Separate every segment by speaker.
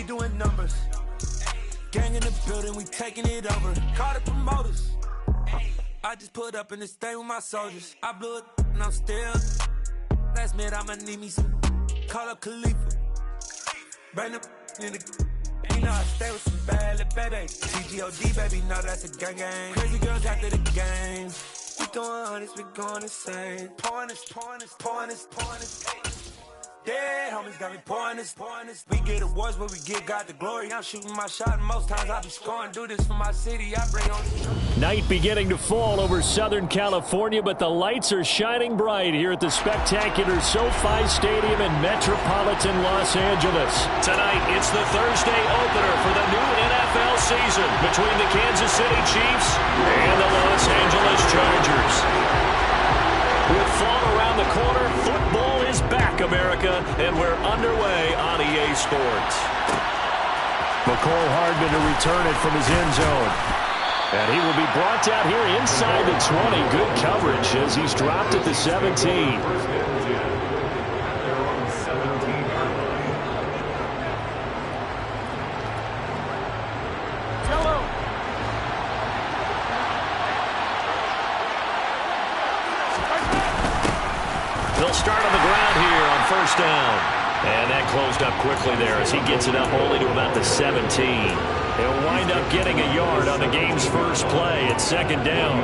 Speaker 1: we doing numbers. Gang in the building, we taking it over. Call the promoters. I just put up in this thing with my soldiers. I blew it and I'm still. Last minute I'ma need me some. Call up Khalifa. Bring the in the. You know I stay with some bad little baby. TGOD baby, know that's a gang gang. Crazy girls after the game. We going honest, we going insane. Pouring this. Dead homies got me pouring this. We get awards, but we give God the glory. I'm shooting my shot, and most times I be scoring. Do this for my city, I bring on.
Speaker 2: Night beginning to fall over Southern California, but the lights are shining bright here at the spectacular SoFi Stadium in metropolitan Los Angeles. Tonight, it's the Thursday opener for the new NFL season between the Kansas City Chiefs and the Los Angeles Chargers. With fall around the corner, football is back, America, and we're underway on EA Sports. McCole Hardman to return it from his end zone. And he will be brought down here inside the 20. Good coverage as he's dropped at the 17. They'll start on the ground here on first down. And that closed up quickly there as he gets it up only to about the 17. He'll wind up getting a yard on the game's first play at second down.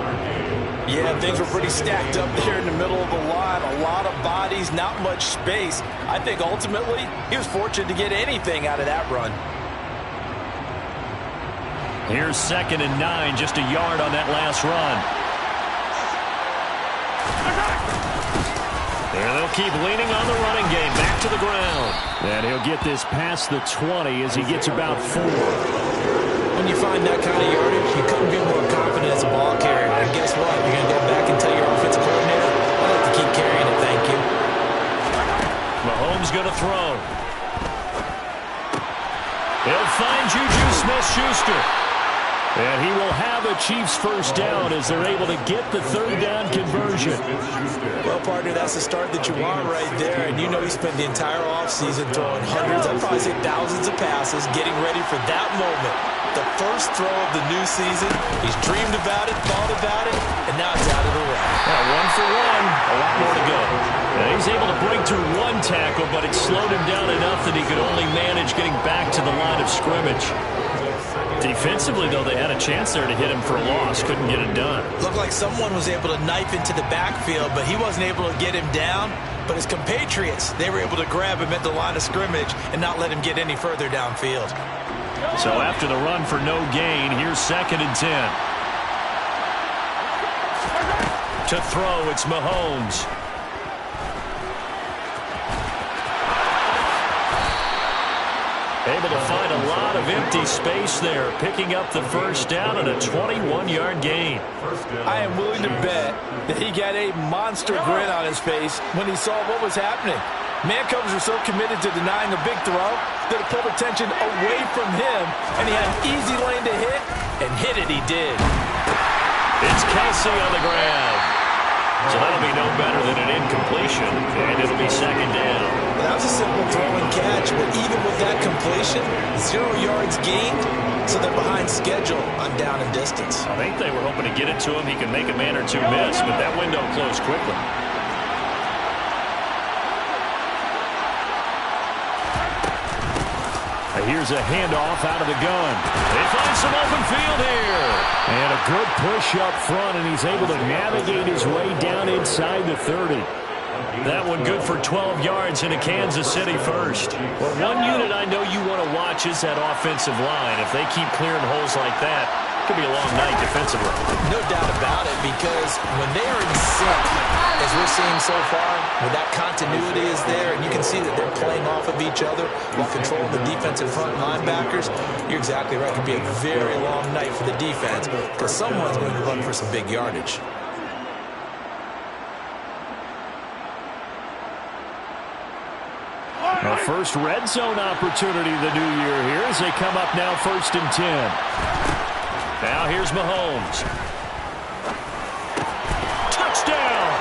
Speaker 3: Yeah, things were pretty stacked up there in the middle of the line. A lot of bodies, not much space. I think ultimately he was fortunate to get anything out of that run.
Speaker 2: Here's 2nd and 9, just a yard on that last run. There they'll keep leaning on the running game, back to the ground. And he'll get this past the 20 as he gets about 4.
Speaker 3: When you find that kind of yardage, you couldn't be more confident as a ball carrier. And guess what? You're going to go back and tell your offensive coordinator, I'd like to keep carrying it, thank you.
Speaker 2: Mahomes going to throw. He'll find Juju Smith-Schuster. And he will have a Chiefs first down as they're able to get the third down conversion.
Speaker 3: Well, partner, that's the start that you want right there. And you know he spent the entire offseason throwing hundreds, I'd probably say thousands of passes, getting ready for that moment. The first throw of the new season. He's dreamed about it, thought about it, and now it's out of the way.
Speaker 2: Well, 1 for 1, a lot more to go. And he's able to break through one tackle, but it slowed him down enough that he could only manage getting back to the line of scrimmage. Defensively, though, they had a chance there to hit him for a loss. Couldn't get it done.
Speaker 3: Looked like someone was able to knife into the backfield, but he wasn't able to get him down. But his compatriots, they were able to grab him at the line of scrimmage and not let him get any further downfield.
Speaker 2: So after the run for no gain, here's 2nd and 10. To throw, it's Mahomes. Able to find a lot of empty space there, picking up the first down and a 21-yard gain.
Speaker 3: I am willing to bet that he got a monster grin on his face when he saw what was happening. Man-covers are so committed to denying a big throw that it pulled attention away from him, and he had an easy lane to hit, and hit it he did.
Speaker 2: It's Kelsey on the ground. So that'll be no better than an incompletion, and it'll be 2nd down.
Speaker 3: That was a simple throw and catch, but even with that completion, 0 yards gained, so they're behind schedule on down and distance.
Speaker 2: I think they were hoping to get it to him. He could make a man or two miss, but that window closed quickly. Here's a handoff out of the gun. They find some open field here. And a good push up front, and he's able to navigate his way down inside the 30. That one good for 12 yards in a Kansas City first. Well, one unit I know you want to watch is that offensive line. If they keep clearing holes like that, it could be a long night defensively.
Speaker 3: No doubt about it, because when they are in sync, as we're seeing so far, when that continuity is there, and you can see that they're playing off of each other while controlling the defensive front linebackers, you're exactly right. It could be a very long night for the defense, because someone's going to run for some big yardage.
Speaker 2: A first red zone opportunity the new year here as they come up now 1st and 10. Now here's Mahomes. Touchdown!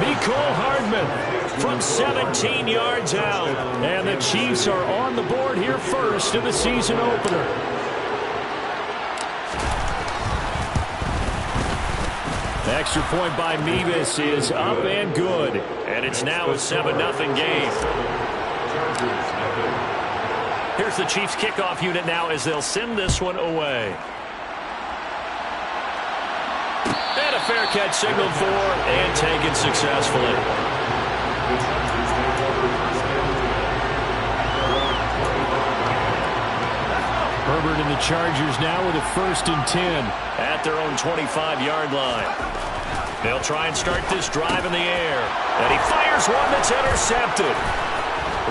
Speaker 2: Mecole Hardman. from 17 yards out. And the Chiefs are on the board here first in the season opener. The extra point by Mevis is up and good. And it's now a 7-0 game. Here's the Chiefs kickoff unit now as they'll send this one away. And a fair catch signaled for and taken successfully. Herbert and the Chargers now with a 1st and 10 at their own 25-yard line. They'll try and start this drive in the air. And he fires one that's intercepted.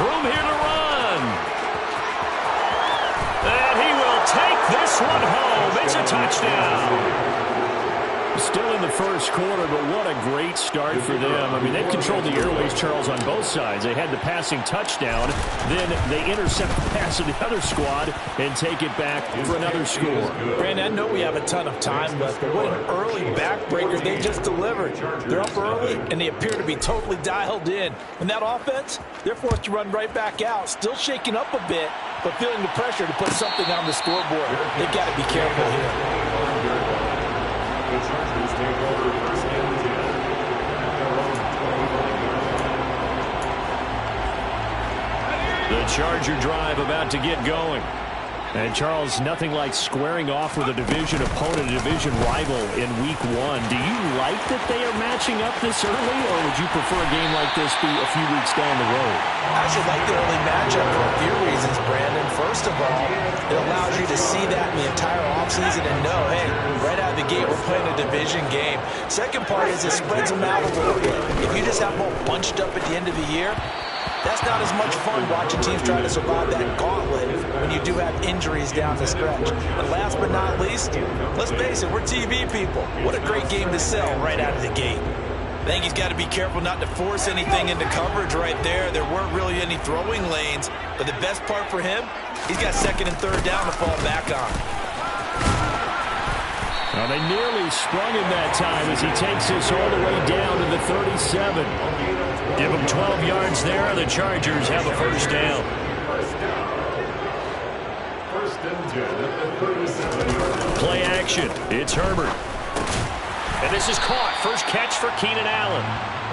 Speaker 2: Room here to run. And he will take this one home. It's a touchdown. Still in the first quarter, but what a great start for them. I mean, they've controlled the airways, Charles, on both sides. They had the passing touchdown. Then they intercept the pass of the other squad and take it back for another score.
Speaker 3: Brandon, I know we have a ton of time left, but what an early backbreaker they just delivered. They're up early, and they appear to be totally dialed in. And that offense, they're forced to run right back out, still shaking up a bit, but feeling the pressure to put something on the scoreboard. They've got to be careful here.
Speaker 4: The Chargers take over 1st and 10 at their own 20-yard line.
Speaker 2: The Charger drive about to get going. And, Charles, nothing like squaring off with a division opponent, a division rival in Week 1. Do you like that they are matching up this early, or would you prefer a game like this be a few weeks down the road?
Speaker 3: I should like the early matchup for a few reasons, Brandon. First of all, it allows you to see that in the entire offseason and know, hey, right out of the gate, we're playing a division game. Second part is it spreads them out a little bit. If you just have them all bunched up at the end of the year, that's not as much fun watching teams try to survive that gauntlet when you do have injuries down the stretch. And last but not least, let's face it, we're TV people. What a great game to sell right out of the gate. I think he's got to be careful not to force anything into coverage right there. There weren't really any throwing lanes, but the best part for him, he's got 2nd and 3rd down to fall back on.
Speaker 2: Well, they nearly sprung him that time as he takes this all the way down to the 37. Give him 12 yards there. The Chargers have a 1st down.
Speaker 4: 1st and 10 at the 37-yard line.
Speaker 2: Play action. It's Herbert. And this is caught. First catch for Keenan Allen.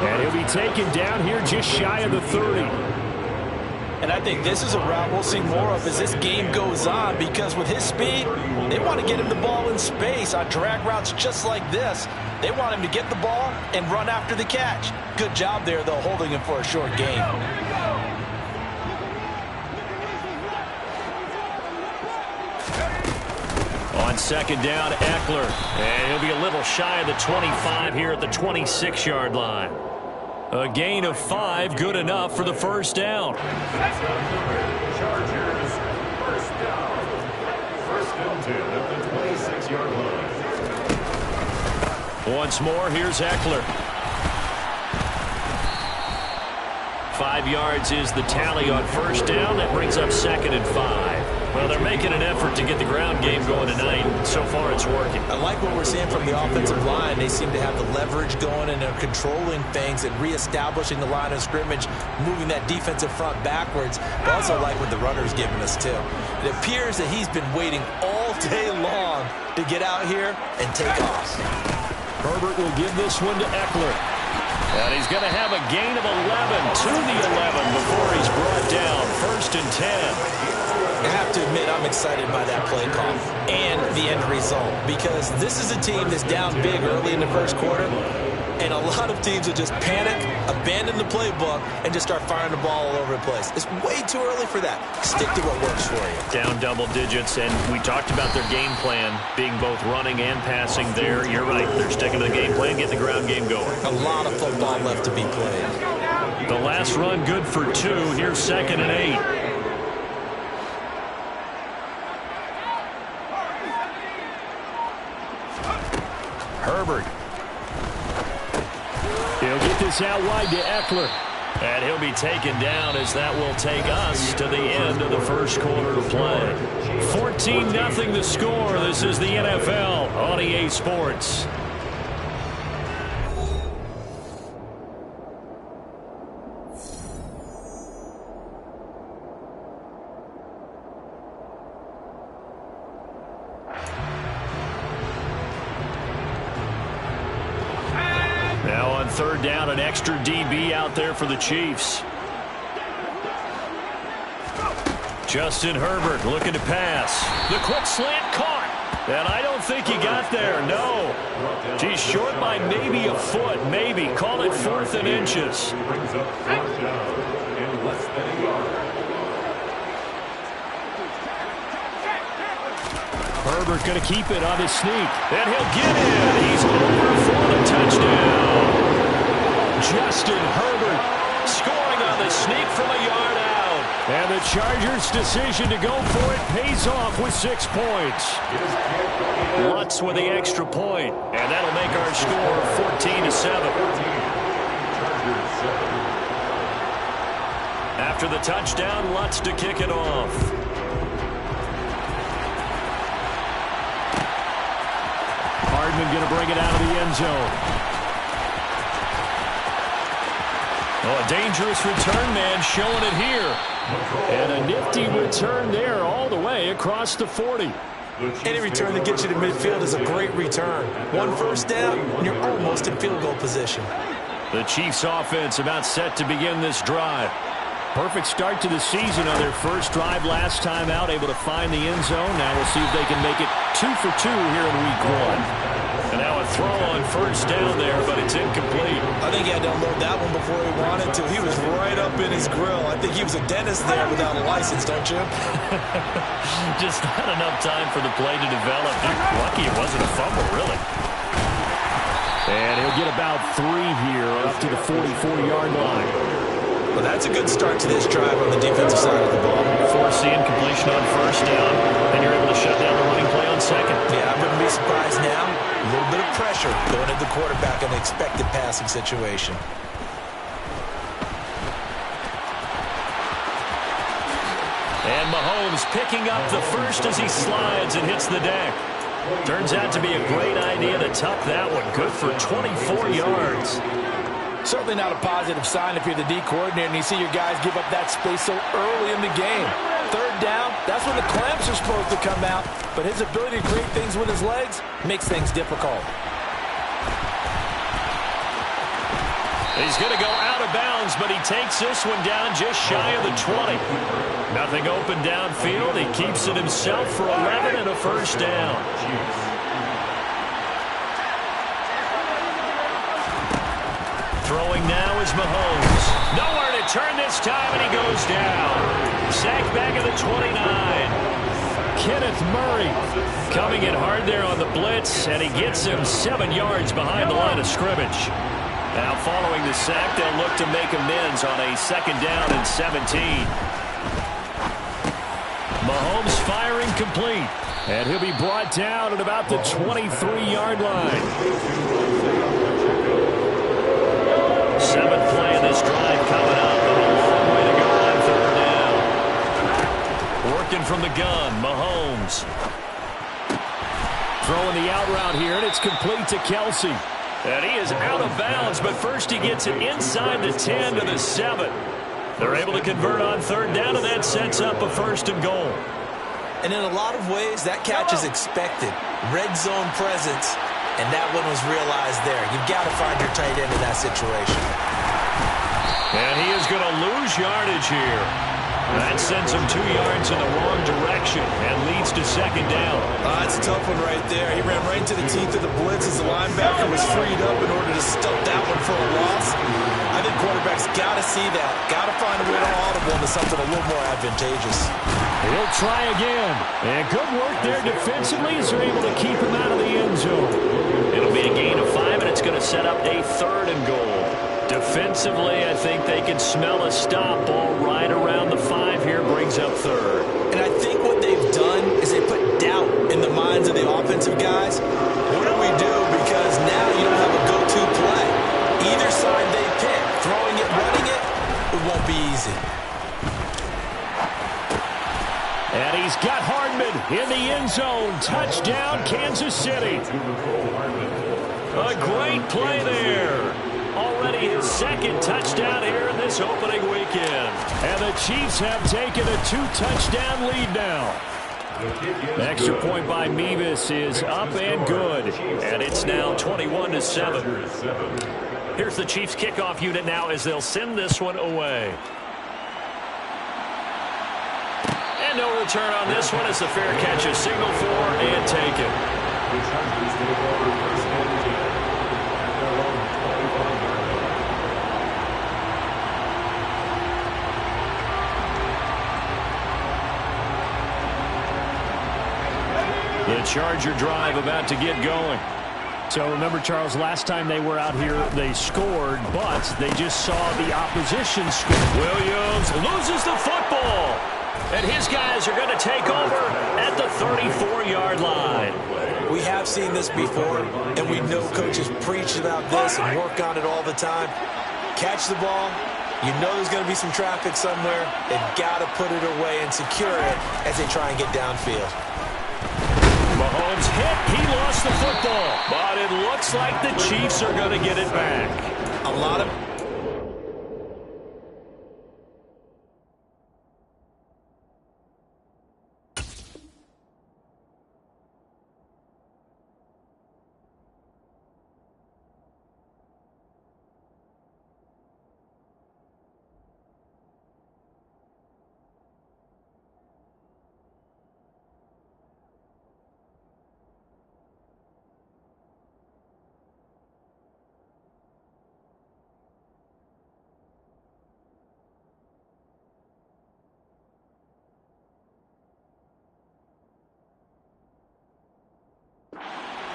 Speaker 2: And he'll be taken down here just shy of the 30.
Speaker 3: And I think this is a route we'll see more of as this game goes on, because with his speed, they want to get him the ball in space on drag routes just like this. They want him to get the ball and run after the catch. Good job there, though, holding him for a short gain.
Speaker 2: On 2nd down, Eckler. And he'll be a little shy of the 25 here at the 26-yard line. A gain of 5, good enough for the 1st down.
Speaker 4: Chargers, 1st down. 1st and 10 at the 26-yard line.
Speaker 2: Once more, here's Eckler. 5 yards is the tally on 1st down. That brings up 2nd and 5. Well, they're making an effort to get the ground game going tonight. So far, it's working.
Speaker 3: I like what we're seeing from the offensive line. They seem to have the leverage going, and they're controlling things and reestablishing the line of scrimmage, moving that defensive front backwards. But also like what the runner's giving us, too. It appears that he's been waiting all day long to get out here and take off.
Speaker 2: Herbert will give this one to Eckler. And he's going to have a gain of 11 to the 11 before he's brought down. 1st and 10.
Speaker 3: I have to admit, I'm excited by that play call and the end result, because this is a team that's down big early in the first quarter, and a lot of teams will just panic, abandon the playbook, and just start firing the ball all over the place. It's way too early for that. Stick to what works for you.
Speaker 2: Down double digits, and we talked about their game plan being both running and passing there. You're right. They're sticking to the game plan, getting the ground game going.
Speaker 3: A lot of football left to be played.
Speaker 2: The last run good for 2. Here's 2nd and 8. Herbert. He'll get this out wide to Eckler. And he'll be taken down as that will take us to the end of the first quarter of play. 14-0 the score. This is the NFL on EA Sports. third down, an extra DB out there for the Chiefs. Justin Herbert looking to pass. The quick slant caught. And I don't think he got there, no. He's short by maybe a foot, maybe. Call it 4th and inches.
Speaker 4: Brings up 4th down and less than a yard.
Speaker 2: Herbert going to keep it on his sneak. And he'll get it. He's over for the touchdown. Justin Herbert scoring on the sneak from a yard out. And the Chargers' decision to go for it pays off with 6 points. Lutz with the extra point, and that'll make our score 14-7. After the touchdown, Lutz to kick it off. Hardman going to bring it out of the end zone. Oh, a dangerous return man showing it here. And a nifty return there all the way across the 40.
Speaker 3: Any return that gets you to midfield is a great return. 1 first down, and you're almost in field goal position.
Speaker 2: The Chiefs offense about set to begin this drive. Perfect start to the season on their first drive last time out, able to find the end zone. Now we'll see if they can make it 2 for 2 here in week 1. And now a throw on first down there, but it's incomplete.
Speaker 3: I think he had to unload that one before he wanted to. He was right up in his grill. I think he was a dentist there without a license, don't you?
Speaker 2: Just not enough time for the play to develop. Lucky it wasn't a fumble, really. And he'll get about 3 here up to the 44-yard line.
Speaker 3: Well, that's a good start to this drive on the defensive side of the ball.
Speaker 2: Force the incompletion on first down, and you're able to shut down the running play on second.
Speaker 3: Yeah, I wouldn't be surprised now. A little bit of pressure going at the quarterback in an expected passing situation.
Speaker 2: And Mahomes picking up the first as he slides and hits the deck. Turns out to be a great idea to tuck that one. Good for 24 yards.
Speaker 3: Certainly not a positive sign if you're the D coordinator and you see your guys give up that space so early in the game. Third down, that's when the clamps are supposed to come out, but his ability to create things with his legs makes things difficult.
Speaker 2: He's going to go out of bounds, but he takes this one down just shy of the 20. Nothing open downfield. He keeps it himself for 11 and a first down. Throwing now is Mahomes. Nowhere to turn this time, and he goes down. Sacked back at the 29. Kenneth Murray coming in hard there on the blitz, and he gets him 7 yards behind the line of scrimmage. Now following the sack, they'll look to make amends on a 2nd down and 17. Mahomes firing complete, and he'll be brought down at about the 23-yard line. 7th play of this drive coming up, but a long way to go on 3rd down. Working from the gun, Mahomes. Throwing the out route here, and it's complete to Kelsey. And he is out of bounds, but first he gets it inside the 10 to the 7. They're able to convert on 3rd down, and that sets up a 1st and goal.
Speaker 3: And in a lot of ways, that catch is expected. Red zone presence. And that one was realized there. You've got to find your tight end in that situation.
Speaker 2: And he is going to lose yardage here. That sends him 2 yards in the wrong direction and leads to 2nd down.
Speaker 3: That's a tough one right there. He ran right into the teeth of the blitz as the linebacker was freed up in order to stuff that one for a loss. I think quarterbacks got to see that. Got to find a way to audible into something a little more advantageous.
Speaker 2: He'll try again. And good work there defensively as they're able to keep him out of the end zone. It'll be a gain of 5, and it's going to set up a 3rd and goal. Defensively, I think they can smell a stop ball right around the 5 here, brings up 3rd.
Speaker 3: And I think what they've done is they put doubt in the minds of the offensive guys. What do we do? Because now you don't have a go-to play. Either side they pick, throwing it, running it, it won't be easy.
Speaker 2: And he's got Hardman in the end zone. Touchdown, Kansas City. A great play there. Already his 2nd touchdown here in this opening weekend. And the Chiefs have taken a 2-touchdown lead now. The extra point by Mevis is up and good. And it's now 21-7. Here's the Chiefs kickoff unit now as they'll send this one away. And no return on this one as the fair catch is signaled for and taken.
Speaker 4: The Chargers take over first and 10 at their own 25-yard line.
Speaker 2: The Charger drive about to get going.
Speaker 5: So remember, Charles, last time they were out here, they scored, but they just saw the opposition score.
Speaker 2: Williams loses the football. And his guys are going to take over at the 34-yard line.
Speaker 3: We have seen this before, and we know coaches preach about this and work on it all the time. Catch the ball. You know there's going to be some traffic somewhere. They've got to put it away and secure it as they try and get downfield.
Speaker 2: Mahomes hit. He lost the football. But it looks like the Chiefs are going to get it back.
Speaker 3: A lot of...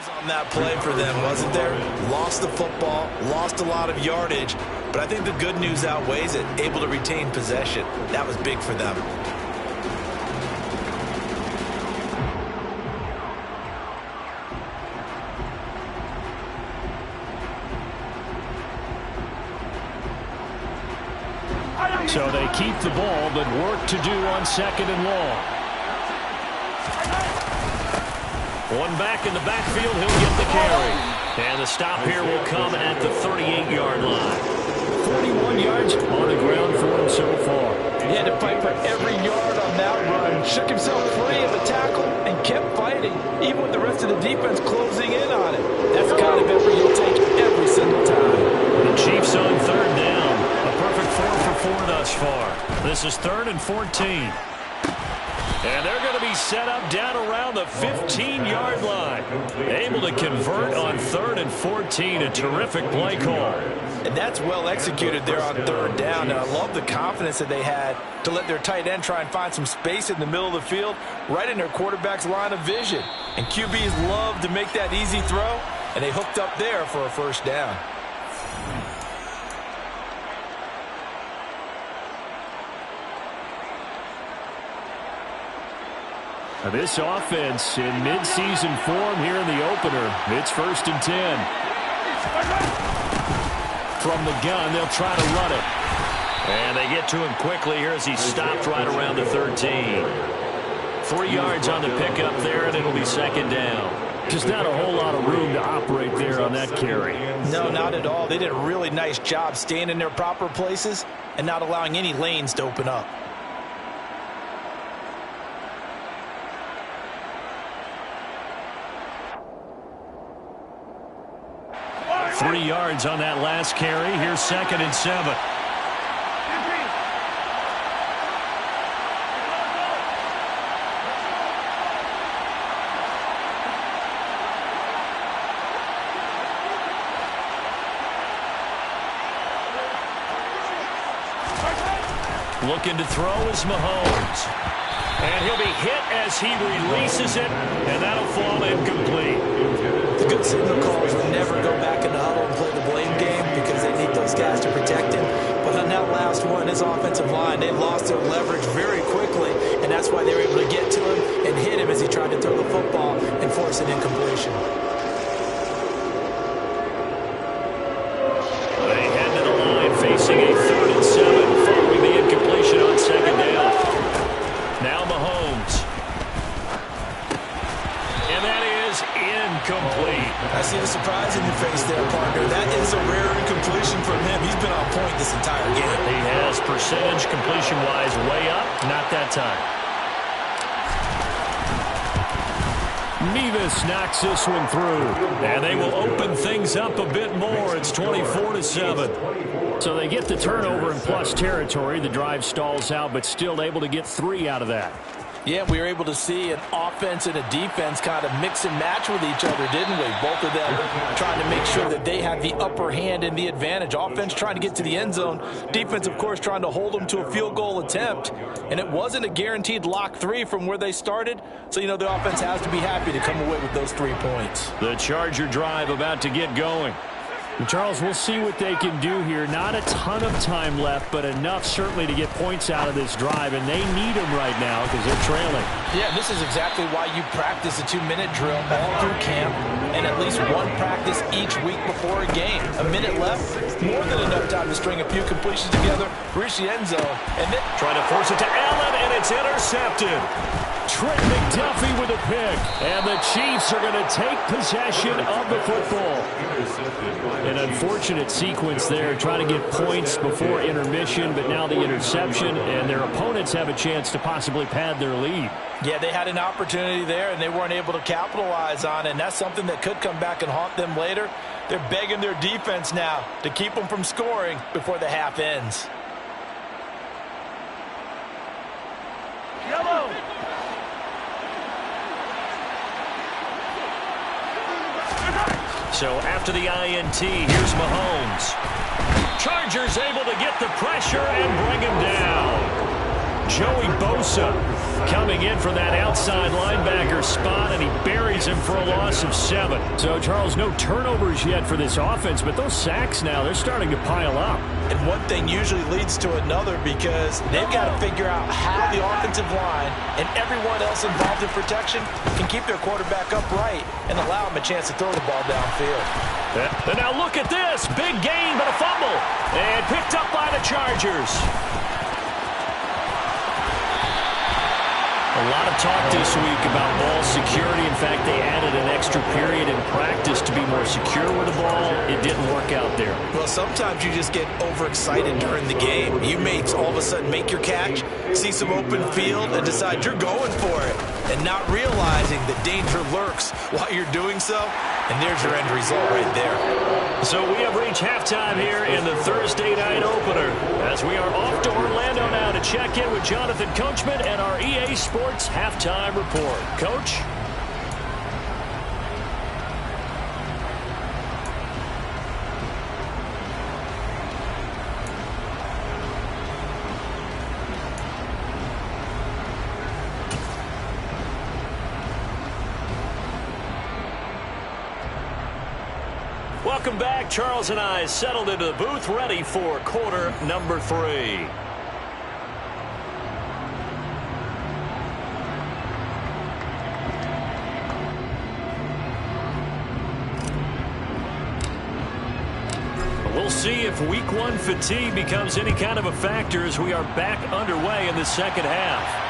Speaker 3: on that play for them, wasn't there? Lost the football, lost a lot of yardage, but I think the good news outweighs it. Able to retain possession. That was big for them.
Speaker 2: So they keep the ball, but work to do on second and long. One back in the backfield, he'll get the carry. And the stop here will come at the 38-yard line. 41 yards on the ground for him so far.
Speaker 3: He had to fight for every yard on that run. Shook himself free of the tackle and kept fighting, even with the rest of the defense closing in on it. That's the kind of effort you'll take every single time.
Speaker 2: The Chiefs on third down. A perfect 4 for 4 thus far. This is 3rd and 14. And they're going to be set up down around the 15-yard line. Able to convert on 3rd and 14. A terrific play call.
Speaker 3: And that's well executed there on third down. And I love the confidence that they had to let their tight end try and find some space in the middle of the field, right in their quarterback's line of vision. And QBs love to make that easy throw, and they hooked up there for a first down.
Speaker 2: This offense in midseason form here in the opener. It's 1st and 10. From the gun, they'll try to run it. And they get to him quickly here as he's stopped right around the 13. 3 yards on the pickup there, and it'll be 2nd down. Just not a whole lot of room to operate there on that carry.
Speaker 3: No, not at all. They did a really nice job staying in their proper places and not allowing any lanes to open up.
Speaker 2: 3 yards on that last carry. Here's 2nd and 7. Looking to throw is Mahomes. And he'll be hit as he releases it, and that'll fall incomplete.
Speaker 3: The good signal calls will never go back in the huddle and play the blame game because they need those guys to protect him. But on that last one, his offensive line, they lost their leverage very quickly, and that's why they were able to get to him and hit him as he tried to throw the football and force an incompletion.
Speaker 2: They head to the line facing a 3rd and 7 following the incompletion on 2nd down. Now Mahomes. And that is incomplete.
Speaker 3: I see the surprise in your face there, partner. That is a rare incompletion from him. He's been on point this entire game.
Speaker 2: He has percentage completion-wise way up. Not that time. Mevis knocks this one through. And they will open things up a bit more. It's 24-7. So they get the turnover in plus territory. The drive stalls out, but still able to get 3 out of that.
Speaker 3: Yeah, we were able to see an offense and a defense kind of mix and match with each other, didn't we? Both of them trying to make sure that they have the upper hand and the advantage. Offense trying to get to the end zone. Defense, of course, trying to hold them to a field goal attempt. And it wasn't a guaranteed lock 3 from where they started. So, you know, the offense has to be happy to come away with those 3 points.
Speaker 2: The Charger drive about to get going. And Charles, we'll see what they can do here. Not a ton of time left, but enough certainly to get points out of this drive, and they need them right now because they're trailing.
Speaker 3: Yeah, this is exactly why you practice a 2-minute drill all through camp and at least one practice each week before a game. A minute left, more than enough time to string a few completions together, reach the end zone, and then
Speaker 2: trying to force it to Allen, and it's intercepted. Trent McDuffie with a pick, and the Chiefs are going to take possession of the football. An unfortunate sequence there, trying to get points before intermission, but now the interception, and their opponents have a chance to possibly pad their lead.
Speaker 3: Yeah, they had an opportunity there, and they weren't able to capitalize on it, and that's something that could come back and haunt them later. They're begging their defense now to keep them from scoring before the half ends.
Speaker 2: Yellow. So after the INT, here's Mahomes. Chargers able to get the pressure and bring him down. Joey Bosa coming in for that outside linebacker spot, and he buries him for a loss of 7. So, Charles, no turnovers yet for this offense, but those sacks now, they're starting to pile up.
Speaker 3: And one thing usually leads to another because they've got to figure out how the offensive line and everyone else involved in protection can keep their quarterback upright and allow him a chance to throw the ball downfield.
Speaker 2: And now look at this. Big gain, but a fumble. And picked up by the Chargers. A lot of talk this week about ball security. In fact, they added an extra period in practice to be more secure with the ball. It didn't work out there.
Speaker 3: Well, sometimes you just get overexcited during the game. You may all of a sudden make your catch, see some open field, and decide you're going for it, and not realizing that danger lurks while you're doing so. And there's your end result right there.
Speaker 2: So we have reached halftime here in the Thursday night opener, as we are off to Orlando now to check in with Jonathan Coachman and our EA Sports Halftime Report. Coach? Welcome back. Charles and I settled into the booth, ready for quarter number 3. We'll see if week 1 fatigue becomes any kind of a factor as we are back underway in the second half.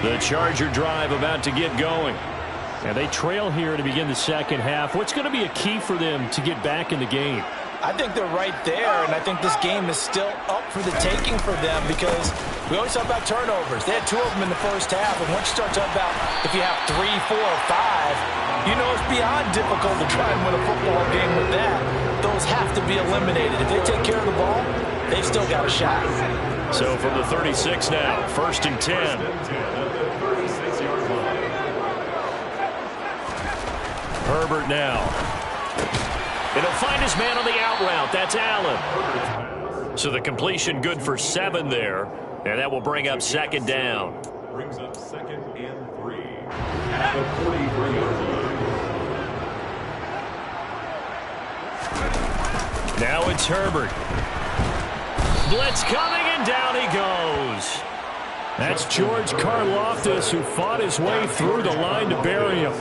Speaker 2: The Charger drive about to get going. And they trail here to begin the second half. What's going to be a key for them to get back in the game?
Speaker 3: I think they're right there, and I think this game is still up for the taking for them because we always talk about turnovers. They had 2 of them in the first half, and once you start talking about if you have 3, 4, or 5, you know it's beyond difficult to try and win a football game with that. Those have to be eliminated. If they take care of the ball, they've still got a shot.
Speaker 2: So from the 36 now, 1st and 10. Herbert now. And he'll find his man on the out route. That's Allen. So the completion good for 7 there. And that will bring up 2nd down.
Speaker 4: Brings up 2nd and 3. At the 43-yard line.
Speaker 2: Now it's Herbert. Blitz coming, and down he goes. That's George Karlaftis, who fought his way through the line to bury him.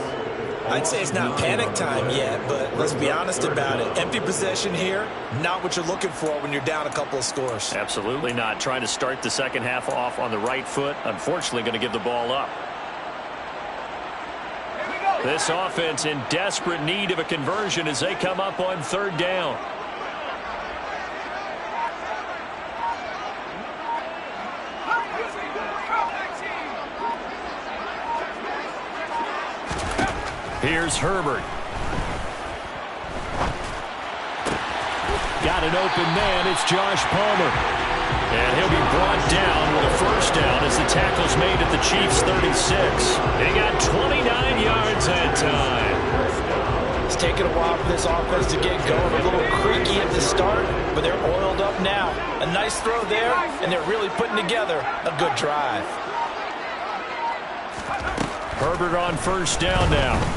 Speaker 3: I'd say it's not panic time yet, but let's be honest about it. Empty possession here, not what you're looking for when you're down a couple of scores.
Speaker 2: Absolutely not. Trying to start the second half off on the right foot. Unfortunately, going to give the ball up. This offense in desperate need of a conversion as they come up on 3rd down. Here's Herbert. Got an open man. It's Josh Palmer. And he'll be brought down with a 1st down as the tackle's made at the Chiefs' 36. They got 29 yards that time.
Speaker 3: It's taken a while for this offense to get going. A little creaky at the start, but they're oiled up now. A nice throw there, and they're really putting together a good drive.
Speaker 2: Herbert on 1st down now.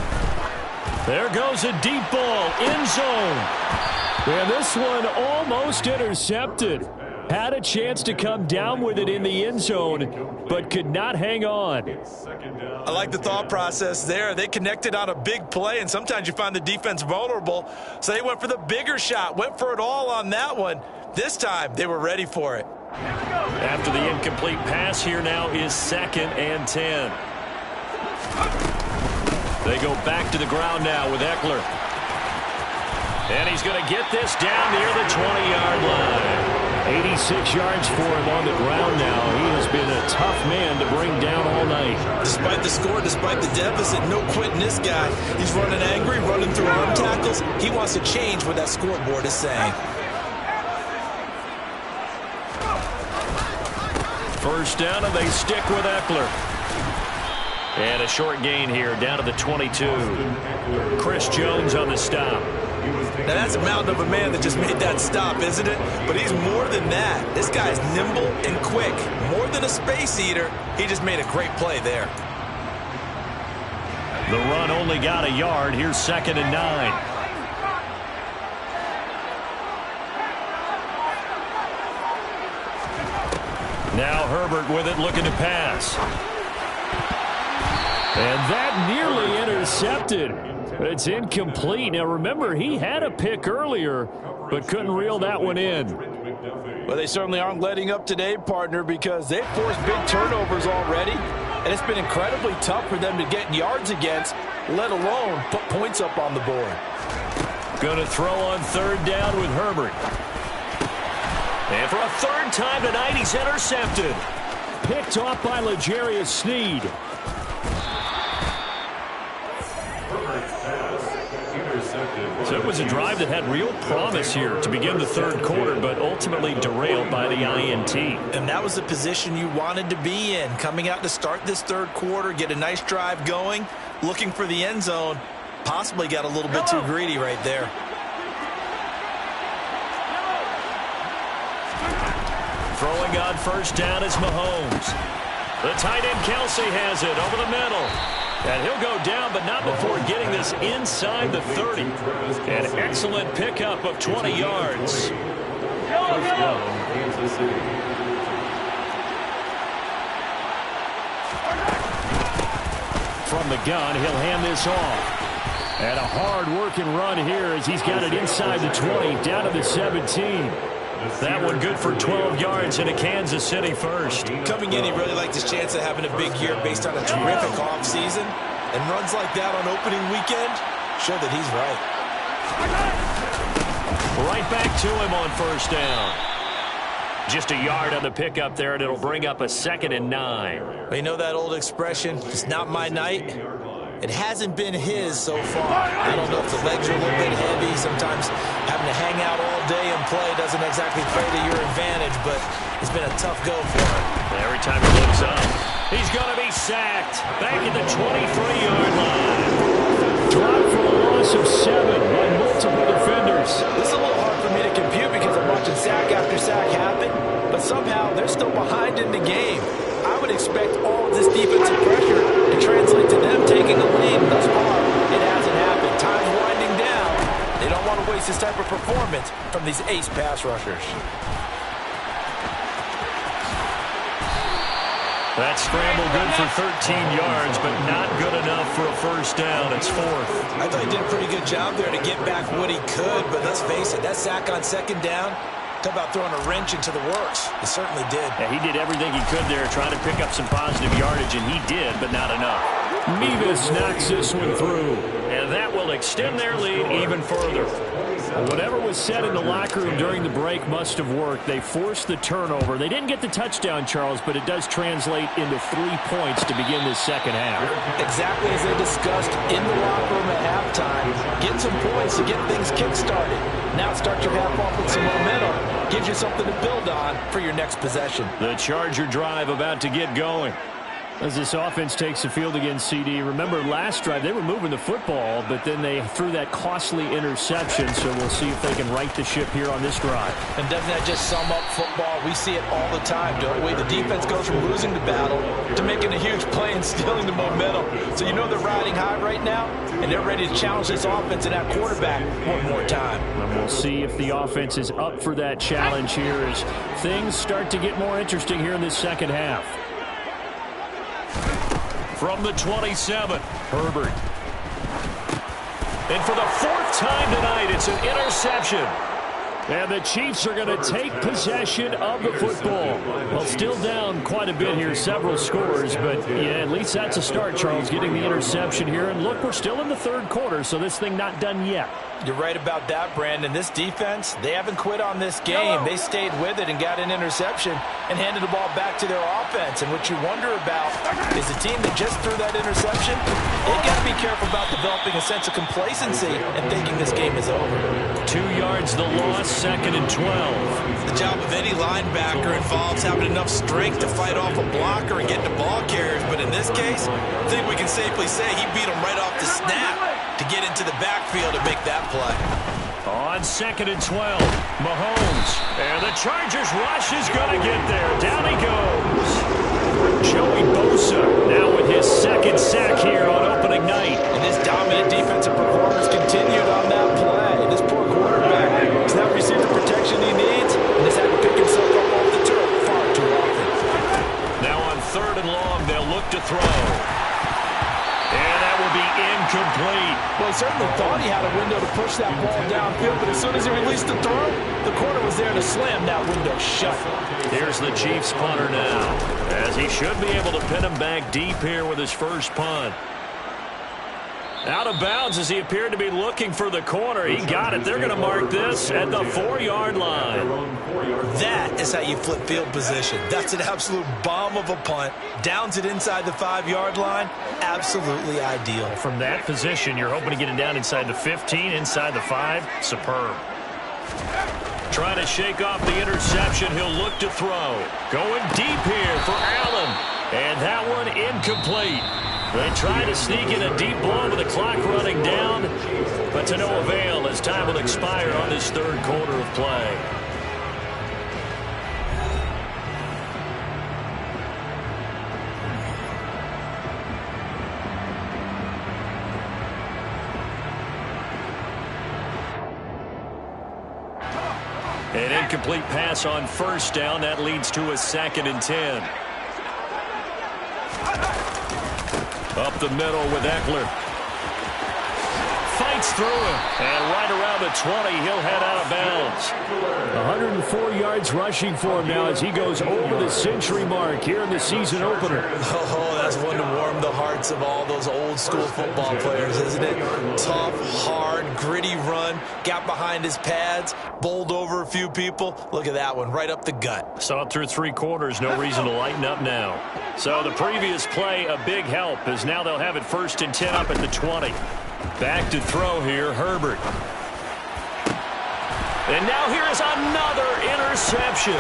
Speaker 2: There goes a deep ball, end zone. And this one almost intercepted. Had a chance to come down with it in the end zone, but could not hang on.
Speaker 3: I like the thought process there. They connected on a big play, and sometimes you find the defense vulnerable. So they went for the bigger shot, went for it all on that one. This time, they were ready for it.
Speaker 2: After the incomplete pass, here now is 2nd and 10. They go back to the ground now with Eckler. And he's going to get this down near the 20-yard line. 86 yards for him on the ground now. He has been a tough man to bring down all night.
Speaker 3: Despite the score, despite the deficit, no quitting this guy. He's running angry, running through arm tackles. He wants to change what that scoreboard is saying.
Speaker 2: 1st down, and they stick with Eckler. And a short gain here, down to the 22. Chris Jones on the stop.
Speaker 3: Now that's a mountain of a man that just made that stop, isn't it? But he's more than that. This guy's nimble and quick. More than a space eater. He just made a great play there.
Speaker 2: The run only got a yard. Here's 2nd and 9. Now Herbert with it, looking to pass. And that nearly intercepted. It's incomplete. Now, remember, he had a pick earlier, but couldn't reel that one in.
Speaker 3: Well, they certainly aren't letting up today, partner, because they've forced big turnovers already, and it's been incredibly tough for them to get yards against, let alone put points up on the board.
Speaker 2: Going to throw on 3rd down with Herbert. And for a 3rd time tonight, he's intercepted. Picked off by L'Jarius Sneed. So it was a drive that had real promise here to begin the 3rd quarter, but ultimately derailed by the INT.
Speaker 3: And that was the position you wanted to be in, coming out to start this 3rd quarter, get a nice drive going, looking for the end zone, possibly got a little bit too greedy right there.
Speaker 2: Throwing on 1st down is Mahomes. The tight end Kelsey has it over the middle. And he'll go down, but not before getting this inside the 30. An excellent pickup of 20 yards. From the gun, he'll hand this off. And a hard-working run here as he's got it inside the 20, down to the 17. That one good for 12 yards into Kansas City first.
Speaker 3: Coming in, he really liked his chance of having a big year based on a terrific offseason. And runs like that on opening weekend show that he's right.
Speaker 2: Right back to him on first down. Just a yard on the pickup there, and it'll bring up a 2nd and 9.
Speaker 3: Well, you know that old expression, it's not my night? It hasn't been his so far. I don't know if the legs are a little bit heavy. Sometimes having to hang out all day and play doesn't exactly play to your advantage, but it's been a tough go for him.
Speaker 2: Every time he looks up, he's going to be sacked. Back at the 23-yard line. Dropped for a loss of 7 by multiple defenders.
Speaker 3: This is a little hard for me to compute because I'm watching sack after sack happen, but somehow they're still behind in the game. I would expect all of this defensive pressure to translate to them taking a lead. Thus far, it hasn't happened. Time's winding down. They don't want to waste this type of performance from these ace pass rushers.
Speaker 2: That scramble good for 13 yards, but not good enough for a first down. It's 4th.
Speaker 3: I thought he did a pretty good job there to get back what he could, but let's face it, that sack on 2nd down, talk about throwing a wrench into the works. He certainly did.
Speaker 2: Yeah, he did everything he could there, trying to pick up some positive yardage, and he did, but not enough. Mevis knocks this one through, and that will extend their lead even further. Whatever was said in the locker room during the break must have worked. They forced the turnover. They didn't get the touchdown, Charles, but it does translate into 3 points to begin this second half.
Speaker 3: Exactly as they discussed in the locker room at halftime. Get some points to get things kick-started. Now start your half off with some momentum. Gives you something to build on for your next possession.
Speaker 2: The Charger drive about to get going. As this offense takes the field against CD, remember last drive they were moving the football, but then they threw that costly interception, so we'll see if they can right the ship here on this drive.
Speaker 3: And doesn't that just sum up football? We see it all the time, don't we? The defense goes from losing the battle to making a huge play and stealing the momentum. So you know they're riding high right now, and they're ready to challenge this offense and that quarterback one more time.
Speaker 2: And we'll see if the offense is up for that challenge here as things start to get more interesting here in this second half. From the 27, Herbert. And for the 4th time tonight, it's an interception. And the Chiefs are going to take possession of the football. Well, still down quite a bit here, several scores, but yeah, at least that's a start, Charles, getting the interception here. And look, we're still in the 3rd quarter, so this thing not done yet.
Speaker 3: You're right about that, Brandon. This defense, they haven't quit on this game. They stayed with it and got an interception and handed the ball back to their offense. And what you wonder about is the team that just threw that interception, they've got to be careful about developing a sense of complacency and thinking this game is over.
Speaker 2: 2 yards the loss, 2nd and 12.
Speaker 3: The job of any linebacker involves having enough strength to fight off a blocker and get the ball carriers. But in this case, I think we can safely say he beat him right off the snap to get into the backfield and make that play.
Speaker 2: On 2nd and 12, Mahomes. And the Chargers rush is going to get there. Down he goes. Joey Bosa now with his 2nd sack here on opening night.
Speaker 3: And this dominant defensive performance continued on that play. This poor quarterback has not received the protection he needs and has had to pick himself up off the turf far too often.
Speaker 2: Now on 3rd and long, they'll look to throw. And that will be incomplete.
Speaker 3: Well, he certainly thought he had a window to push that ball downfield, but as soon as he released the throw, the corner was there to slam that window shut.
Speaker 2: Here's the Chiefs punter now, as he should be able to pin him back deep here with his first punt. Out of bounds as he appeared to be looking for the corner. He got it. They're going to mark this at the 4-yard line.
Speaker 3: That is how you flip field position. That's an absolute bomb of a punt. Downs it inside the 5-yard line. Absolutely ideal.
Speaker 2: From that position, you're hoping to get it down inside the 15, inside the 5. Superb. Trying to shake off the interception. He'll look to throw. Going deep here for Allen. And that one incomplete. They try to sneak in a deep blow with the clock running down, but to no avail as time will expire on this 3rd quarter of play. An incomplete pass on 1st down. That leads to a 2nd and 10. Up the middle with Eckler. Fights
Speaker 3: gets through him.
Speaker 2: And right around the 20, he'll head out of bounds.
Speaker 5: 104 yards rushing for him now as he goes over the century mark here in the season opener.
Speaker 3: Oh, that's one to warm the hearts of all those old school football players, isn't it? Tough, hard, gritty run, got behind his pads, bowled over a few people. Look at that one, right up the gut.
Speaker 2: Saw it through 3 quarters, no reason to lighten up now. So the previous play, a big help, as now they'll have it 1st and 10 up at the 20. Back to throw here, Herbert. And now here is another interception.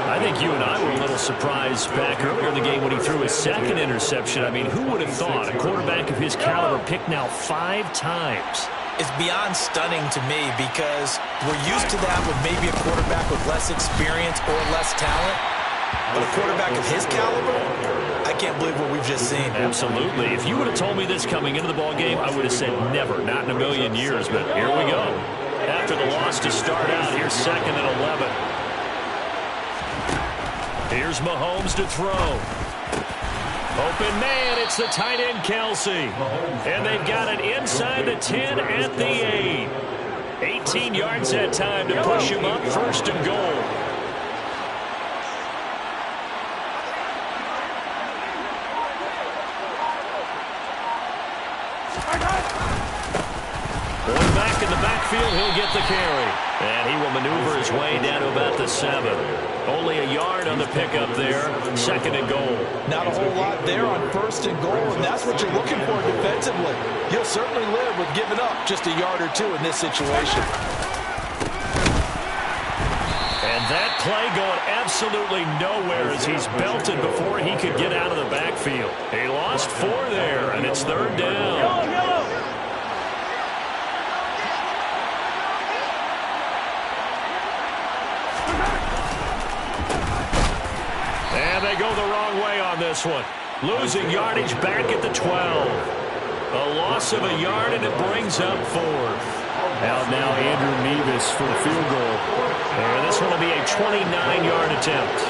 Speaker 2: I think you and I were a little surprised back earlier in the game when he threw his 2nd interception. I mean, who would have thought a quarterback of his caliber picked now 5 times?
Speaker 3: It's beyond stunning to me because we're used to that with maybe a quarterback with less experience or less talent. But a quarterback of his caliber, I can't believe what we've just seen.
Speaker 2: Absolutely. If you would have told me this coming into the ballgame, I would have said never, not in a million years. But here we go. After the loss to start out, here's 2nd and 11. Here's Mahomes to throw. Open man, it's the tight end, Kelce. And they've got it inside the 10 at the 8. 18 yards that time to push him up 1st and goal. Going back in the backfield, he'll get the carry. And he will maneuver his way down to about the 7. Only a yard on the pickup there. 2nd and goal.
Speaker 3: Not a whole lot there on 1st and goal, and that's what you're looking for defensively. You'll certainly live with giving up just a yard or 2 in this situation.
Speaker 2: And that play going absolutely nowhere as he's belted before he could get out of the backfield. He lost 4 there, and it's 3rd down. And they go the wrong way on this one. Losing yardage back at the 12. A loss of a yard, and it brings up 4th.
Speaker 5: Out now Andrew Mevis for the field goal.
Speaker 2: And this one will be a 29-yard attempt.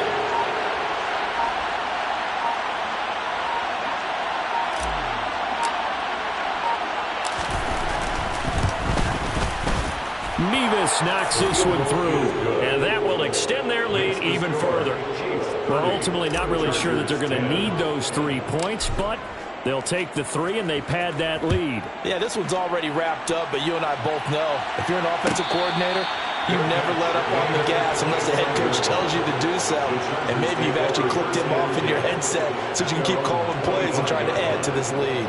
Speaker 5: Mevis knocks this one through.
Speaker 2: And that will extend their lead even further.
Speaker 5: Well, ultimately not really sure that they're going to need those 3 points, but they'll take the 3 and they pad that lead.
Speaker 3: Yeah, this one's already wrapped up, but you and I both know if you're an offensive coordinator, you never let up on the gas unless the head coach tells you to do so. And maybe you've actually clicked him off in your headset so you can keep calling plays and trying to add to this lead.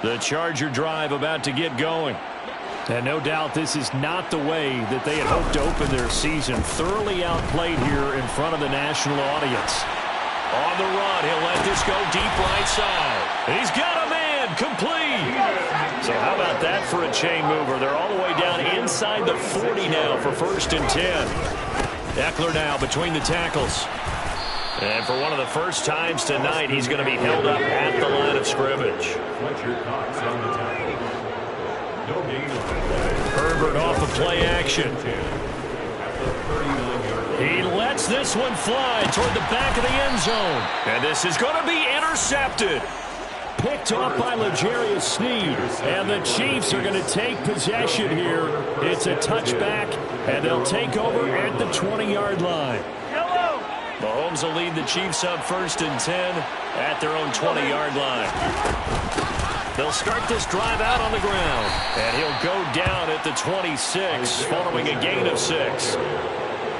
Speaker 2: The Charger drive about to get going.
Speaker 5: And no doubt this is not the way that they had hoped to open their season. Thoroughly outplayed here in front of the national audience.
Speaker 2: On the run, he'll let this go deep right side. He's got a man, complete. So how about that for a chain mover? They're all the way down inside the 40 now for 1st and 10. Eckler now between the tackles. And for one of the first times tonight, he's going to be held up at the line of scrimmage. Herbert off of play action. He lets this one fly toward the back of the end zone. And this is going to be intercepted.
Speaker 5: Picked off by L'Jarius Sneed. And the Chiefs are going to take possession here. It's a touchback, and they'll take over at the 20-yard line.
Speaker 2: Mahomes will lead the Chiefs up 1st and 10 at their own 20-yard line. They'll start this drive out on the ground. And he'll go down at the 26 following a gain of 6.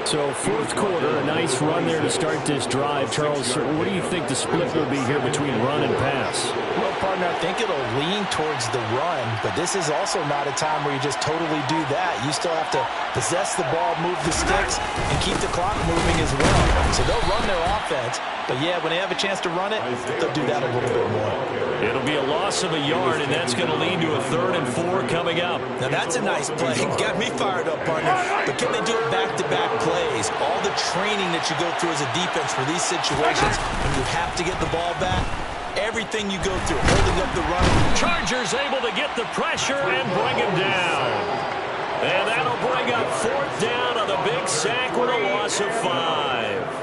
Speaker 5: So 4th quarter, a nice run there to start this drive. Charles, what do you think the split will be here between run and pass?
Speaker 3: Well, partner, I think it'll lean towards the run, but this is also not a time where you just totally do that. You still have to possess the ball, move the sticks, and keep the clock moving as well. So they'll run their offense, but yeah, when they have a chance to run it, they'll do that a little bit more.
Speaker 2: It'll be a loss of a yard, and that's going to lead to a 3rd and 4 coming up.
Speaker 3: Now that's a nice play. Got me fired up, partner. But can they do it back-to-back plays? All the training that you go through as a defense for these situations, when you have to get the ball back, everything you go through, holding up the run.
Speaker 2: Chargers able to get the pressure and bring him down. And that'll bring up 4th down on the big sack with a loss of 5.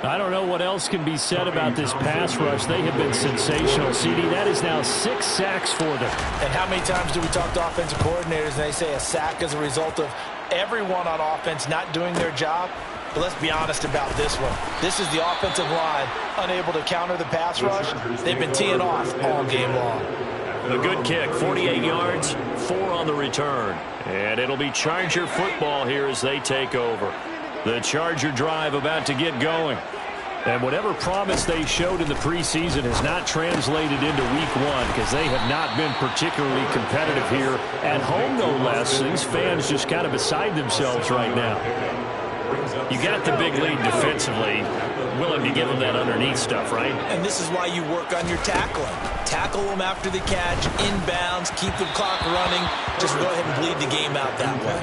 Speaker 2: I don't know what else can be said about this pass rush. They have been sensational, CD. That is now 6 sacks for them.
Speaker 3: And how many times do we talk to offensive coordinators and they say a sack is a result of everyone on offense not doing their job? But let's be honest about this one. This is the offensive line unable to counter the pass rush. They've been teeing off all game long.
Speaker 2: A good kick, 48 yards, 4 on the return. And it'll be Charger football here as they take over. The Charger drive about to get going. And whatever promise they showed in the preseason has not translated into week 1 because they have not been particularly competitive here at home, no less. These fans just kind of beside themselves right now. You got the big lead defensively, willing to give them that underneath stuff, right?
Speaker 3: And this is why you work on your tackling. Tackle them after the catch, inbounds, keep the clock running. Just go ahead and bleed the game out that way.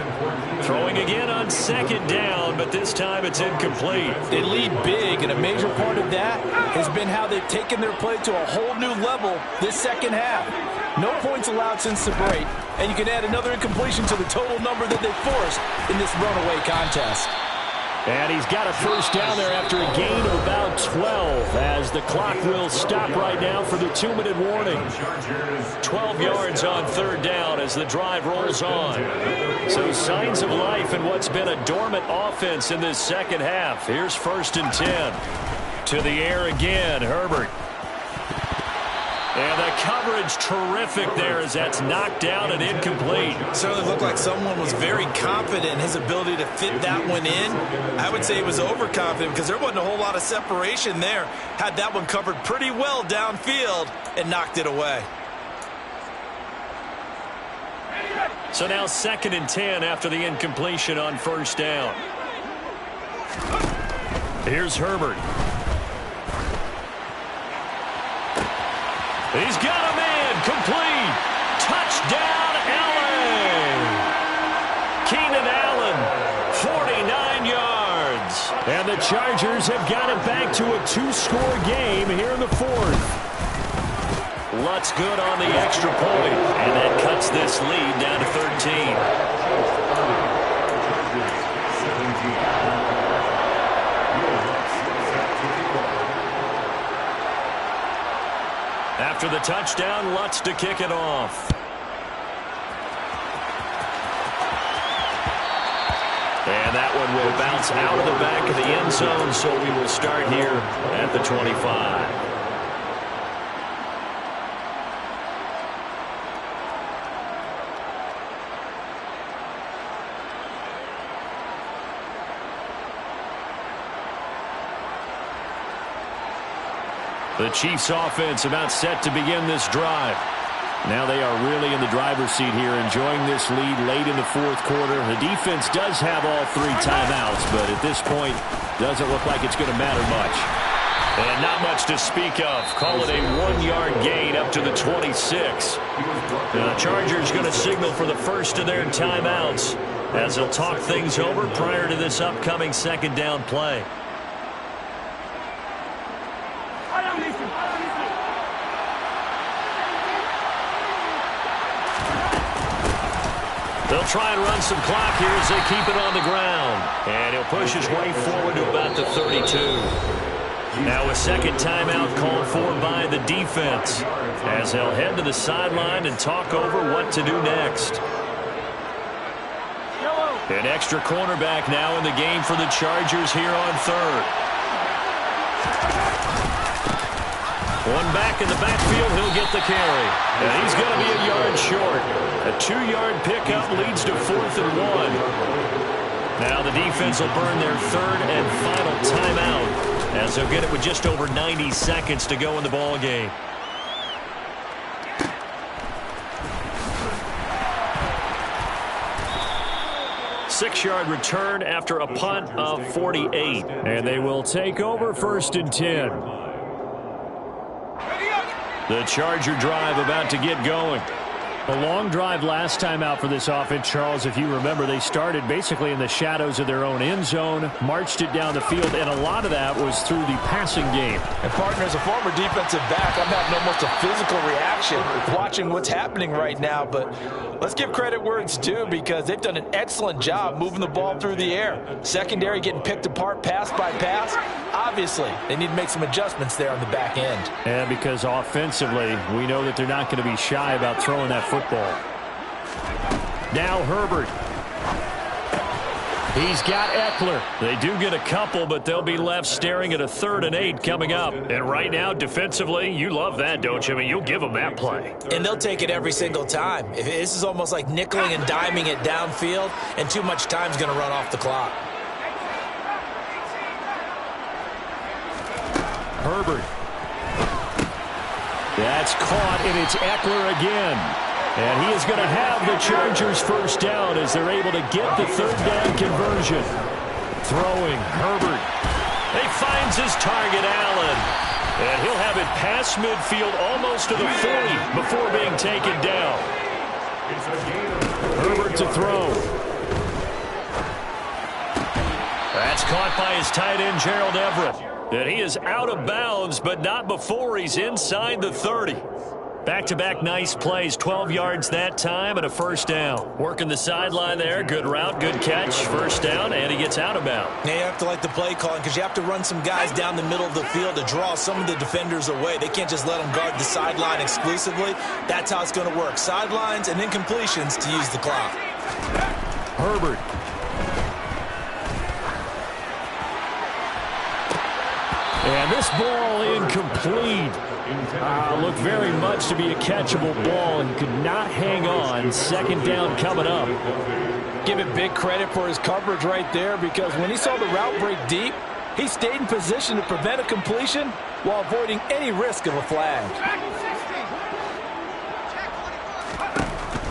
Speaker 2: Throwing again on 2nd down, but this time it's incomplete.
Speaker 3: They lead big, and a major part of that has been how they've taken their play to a whole new level this second half. No points allowed since the break, and you can add another incompletion to the total number that they forced in this runaway contest.
Speaker 2: And he's got a 1st down there after a gain of about 12 as the clock will stop right now for the 2-minute warning. 12 yards on 3rd down as the drive rolls on. So signs of life in what's been a dormant offense in this second half. Here's 1st and 10. To the air again, Herbert. And the coverage terrific there as that's knocked down and incomplete.
Speaker 3: Certainly looked like someone was very confident in his ability to fit that one in. I would say he was overconfident because there wasn't a whole lot of separation there. Had that one covered pretty well downfield and knocked it away.
Speaker 2: So now 2nd and 10 after the incompletion on 1st down. Here's Herbert. He's got a man, complete. Touchdown, Allen. Keenan Allen, 49 yards. And the Chargers have got it back to a 2-score game here in the 4th. Lutz good on the extra point, and that cuts this lead down to 13. After the touchdown, Lutz to kick it off. And that one will bounce out of the back of the end zone, so we will start here at the 25. The Chiefs offense about set to begin this drive. Now they are really in the driver's seat here, enjoying this lead late in the 4th quarter. The defense does have all 3 timeouts, but at this point, doesn't look like it's going to matter much. And not much to speak of. Call it a 1-yard gain up to the 26. The Chargers going to signal for the first of their timeouts as they'll talk things over prior to this upcoming 2nd down play. They'll try and run some clock here as they keep it on the ground. And he'll push his way forward to about the 32. Now a 2nd timeout called for by the defense as they'll head to the sideline and talk over what to do next. An extra cornerback now in the game for the Chargers here on 3rd. One back in the backfield, he'll get the carry. And he's going to be a yard short. A 2-yard pickup leads to 4th and 1. Now the defense will burn their 3rd and final timeout as they'll get it with just over 90 seconds to go in the ball game. Six-yard return after a punt of 48. And they will take over 1st and 10. The Charger drive about to get going. A long drive last time out for this offense, Charles. If you remember, they started basically in the shadows of their own end zone, marched it down the field, and a lot of that was through the passing game.
Speaker 3: And partner, as a former defensive back, I'm having almost a physical reaction watching what's happening right now. But let's give credit where it's due, because they've done an excellent job moving the ball through the air. Secondary getting picked apart pass by pass. Obviously, they need to make some adjustments there on the back end.
Speaker 2: And because offensively, we know that they're not going to be shy about throwing that football. Now Herbert. He's got Eckler. They do get a couple, but they'll be left staring at a 3rd and 8 coming up. And right now, defensively, you love that, don't you? I mean, you'll give them that play.
Speaker 3: And they'll take it every single time. This is almost like nickeling and diming it downfield, and too much time's going to run off the clock.
Speaker 2: Herbert. That's caught, and it's Eckler again. And he is going to have the Chargers first down as they're able to get the 3rd down conversion. Throwing, Herbert. He finds his target, Allen. And he'll have it past midfield almost to the 40 before being taken down. Herbert to throw. That's caught by his tight end, Gerald Everett. And he is out of bounds, but not before he's inside the 30. Back-to-back nice plays, 12 yards that time and a first down. Working the sideline there, good route, good catch, first down, and he gets out of bounds.
Speaker 3: Now you have to like the play calling, because you have to run some guys down the middle of the field to draw some of the defenders away. They can't just let them guard the sideline exclusively. That's how it's going to work. Sidelines and then completions to use the clock.
Speaker 2: Herbert. And this ball incomplete. Looked very much to be a catchable ball and could not hang on. 2nd down coming up.
Speaker 3: Give it big credit for his coverage right there, because when he saw the route break deep, he stayed in position to prevent a completion while avoiding any risk of a flag.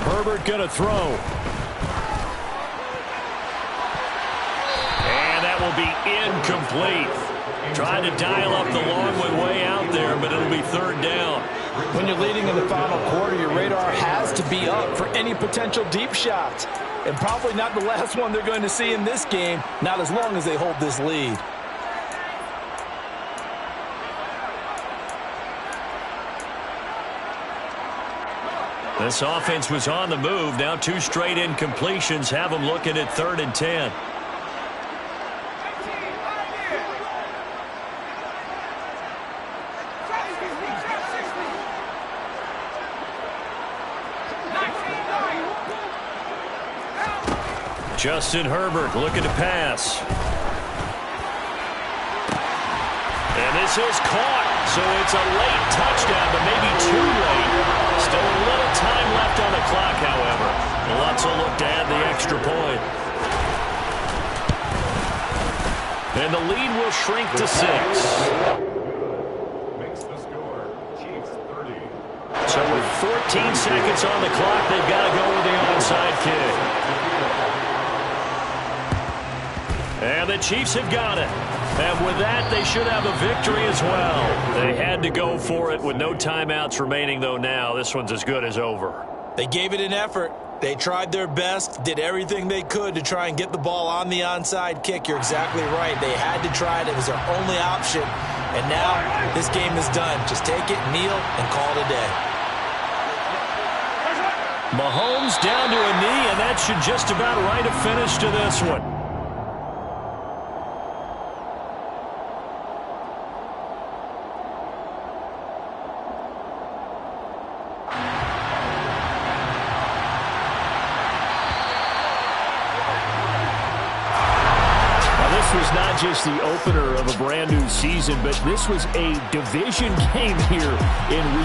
Speaker 2: Herbert going to throw. And that will be incomplete. Trying to dial up the long way out there, but it'll be 3rd down.
Speaker 3: When you're leading in the final quarter, your radar has to be up for any potential deep shots. And probably not the last one they're going to see in this game, not as long as they hold this lead.
Speaker 2: This offense was on the move. Now 2 straight incompletions have them looking at 3rd and 10. Justin Herbert looking to pass. And this is caught. So it's a late touchdown, but maybe too late. Still a little time left on the clock, however. Lots will look to add the extra point. And the lead will shrink to 6.
Speaker 4: Makes the score, Chiefs 30.
Speaker 2: So with 14 seconds on the clock, they've got to go with the onside kick. And the Chiefs have got it. And with that, they should have a victory as well. They had to go for it with no timeouts remaining, though now. This one's as good as over.
Speaker 3: They gave it an effort. They tried their best, did everything they could to try and get the ball on the onside kick. You're exactly right. They had to try it. It was their only option. And now this game is done. Just take it, kneel, and call it a day.
Speaker 2: Mahomes down to a knee, and that should just about write a finish to this one. Was not just the opener of a brand new season, but this was a division game here in week